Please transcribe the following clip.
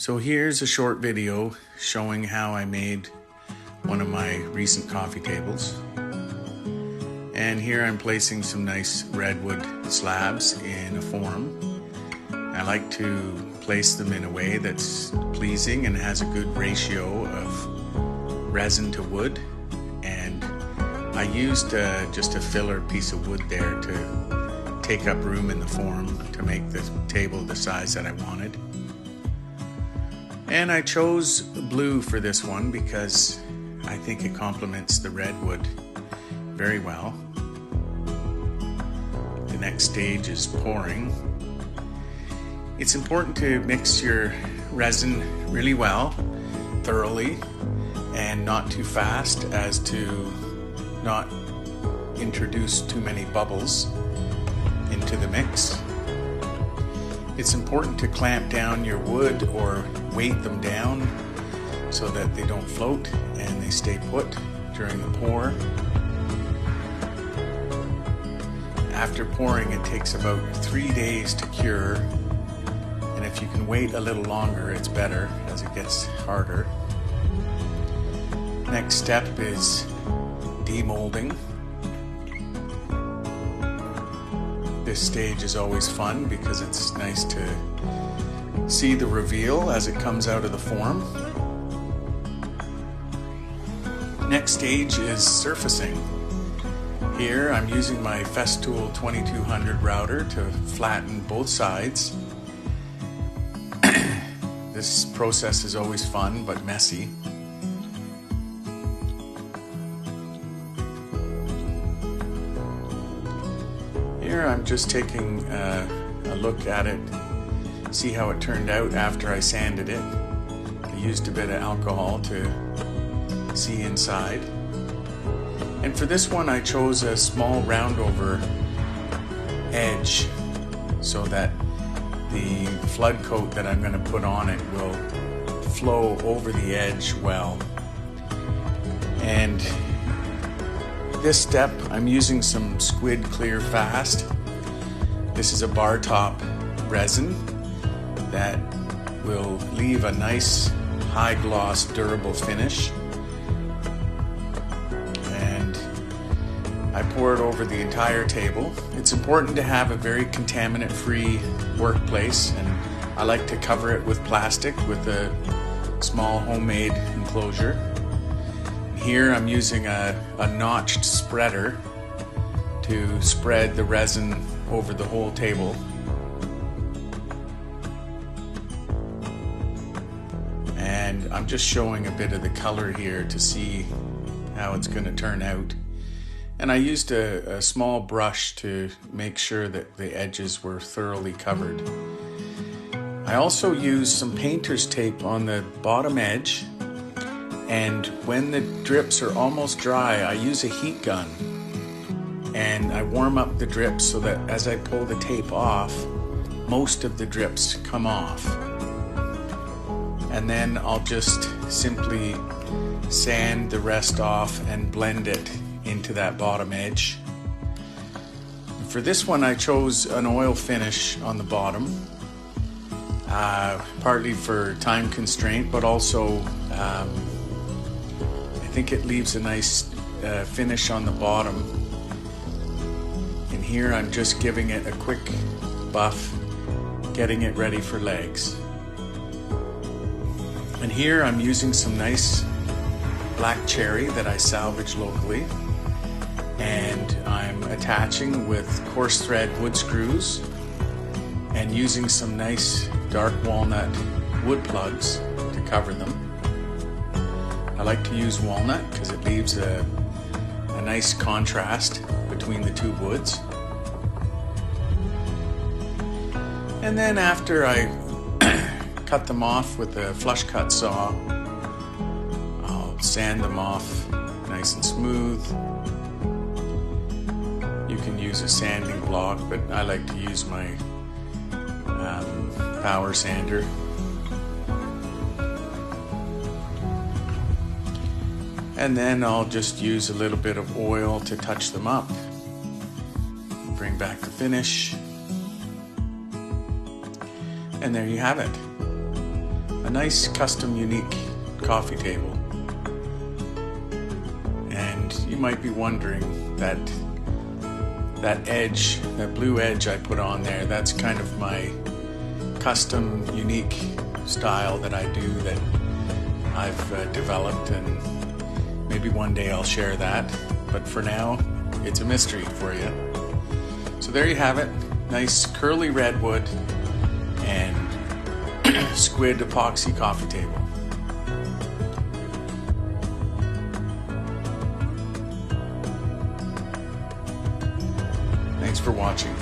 So here's a short video showing how I made one of my recent coffee tables. And here I'm placing some nice redwood slabs in a form. I like to place them in a way that's pleasing and has a good ratio of resin to wood. And I used just a filler piece of wood there to take up room in the form to make the table the size that I wanted. And I chose blue for this one because I think it complements the redwood very well. The next stage is pouring. It's important to mix your resin really well, thoroughly, and not too fast as to not introduce too many bubbles into the mix. It's important to clamp down your wood or weight them down so that they don't float and they stay put during the pour. After pouring, it takes about 3 days to cure, and if you can wait a little longer, it's better as it gets harder. Next step is demolding. This stage is always fun because it's nice to see the reveal as it comes out of the form. Next stage is surfacing. Here I'm using my Festool 2200 router to flatten both sides. This process is always fun but messy. Here I'm just taking a look at it, see how it turned out after I sanded it. I used a bit of alcohol to see inside. And for this one I chose a small roundover edge so that the flood coat that I'm going to put on it will flow over the edge well. And this step, I'm using some Squid Clear Fast. This is a bar top resin that will leave a nice high gloss durable finish. And I pour it over the entire table. It's important to have a very contaminant free workplace, and I like to cover it with plastic with a small homemade enclosure. Here I'm using a notched spreader to spread the resin over the whole table. And I'm just showing a bit of the color here to see how it's going to turn out. And I used a small brush to make sure that the edges were thoroughly covered. I also used some painter's tape on the bottom edge. And when the drips are almost dry, I use a heat gun and I warm up the drips so that as I pull the tape off, most of the drips come off. And then I'll just simply sand the rest off and blend it into that bottom edge. For this one, I chose an oil finish on the bottom, partly for time constraint, but also I think it leaves a nice finish on the bottom. And here I'm just giving it a quick buff, getting it ready for legs. And here I'm using some nice black cherry that I salvaged locally, and I'm attaching with coarse thread wood screws and using some nice dark walnut wood plugs to cover them. I like to use walnut because it leaves a nice contrast between the two woods. And then after I cut them off with a flush cut saw, I'll sand them off nice and smooth. You can use a sanding block, but I like to use my power sander. And then I'll just use a little bit of oil to touch them up. Bring back the finish. And there you have it. a nice custom unique coffee table. And you might be wondering that edge, that blue edge I put on there, that's kind of my custom unique style that I do, that I've developed, and maybe one day I'll share that, but for now it's a mystery for you. So there you have it, nice curly redwood and squid epoxy coffee table. Thanks for watching.